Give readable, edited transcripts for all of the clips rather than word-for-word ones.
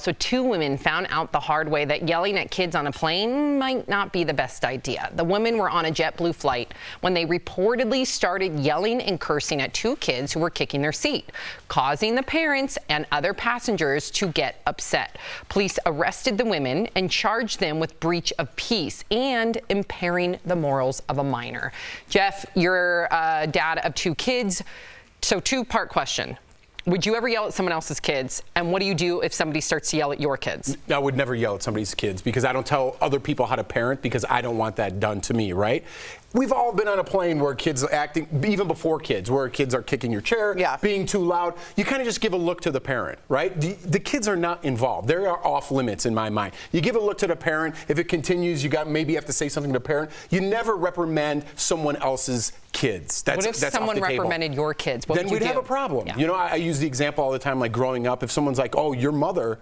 So 2 women found out the hard way that yelling at kids on a plane might not be the best idea. The women were on a JetBlue flight when they reportedly started yelling and cursing at 2 kids who were kicking their seat, causing the parents and other passengers to get upset. Police arrested the women and charged them with breach of peace and impairing the morals of a minor. Jeff, you're a dad of 2 kids. So 2-part question. Would you ever yell at someone else's kids? And what do you do if somebody starts to yell at your kids? I would never yell at somebody's kids because I don't tell other people how to parent because I don't want that done to me, right? We've all been on a plane where kids are acting, even before kids, where kids are kicking your chair, being too loud. You kind of just give a look to the parent, right? The kids are not involved. They are off limits in my mind. You give a look to the parent. If it continues, maybe you have to say something to the parent. You never reprimand someone else's kids. What if someone reprimanded your kids? What then we'd have a problem. You know, I use the example all the time, like growing up, if someone's like, oh, your mother,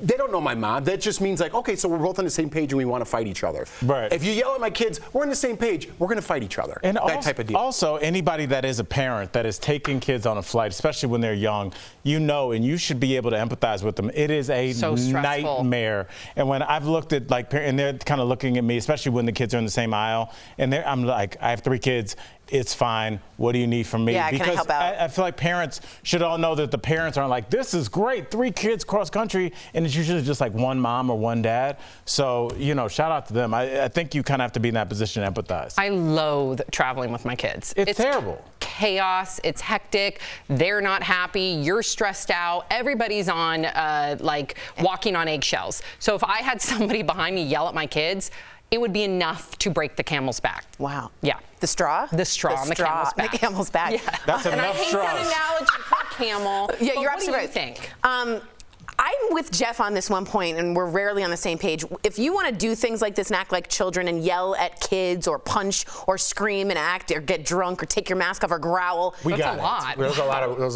they don't know my mom. That just means like, okay, so we're both on the same page and we want to fight each other. Right. If you yell at my kids, we're on the same page. We're going to fight each other. And that type of deal. Also, anybody that is a parent that is taking kids on a flight, especially when they're young, you know, and you should be able to empathize with them. It is a nightmare. And when I've looked at like, and they're kind of looking at me, especially when the kids are in the same aisle, and I'm like, I have 3 kids. It's fine. What do you need from me? Yeah, because can I help out? I feel like parents should all know that the parents aren't like, this is great, 3 kids cross country, and it's usually just like 1 mom or 1 dad. So, you know, shout out to them. I think you kind of have to be in that position to empathize. I loathe traveling with my kids. It's terrible. Chaos. It's hectic. They're not happy. You're stressed out. Everybody's on like walking on eggshells. So if I had somebody behind me yell at my kids, it would be enough to break the camel's back. Wow. Yeah. The straw? The straw on the camel's back. The camel's back. Yeah. That's and enough I hate straws. that analogy for camel. Yeah, you're absolutely absolutely right. What do you think? I'm with Jeff on this one point, and we're rarely on the same page. If you want to do things like this and act like children and yell at kids or punch or scream and act or get drunk or take your mask off or growl. That's a lot. There's a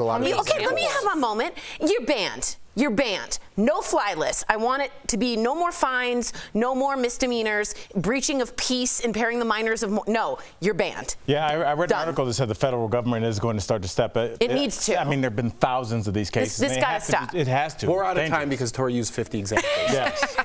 lot of Okay, let me have a moment. You're banned. You're banned. No fly list. I want it to be no more fines, no more misdemeanors, breaching of peace, impairing the minors of no, you're banned. Yeah, I read Done. an article that said the federal government is going to start to step it. It needs to. I mean, there have been thousands of these cases. This got to stop. It has to. We're out of time because Tori used 50 examples. Yes.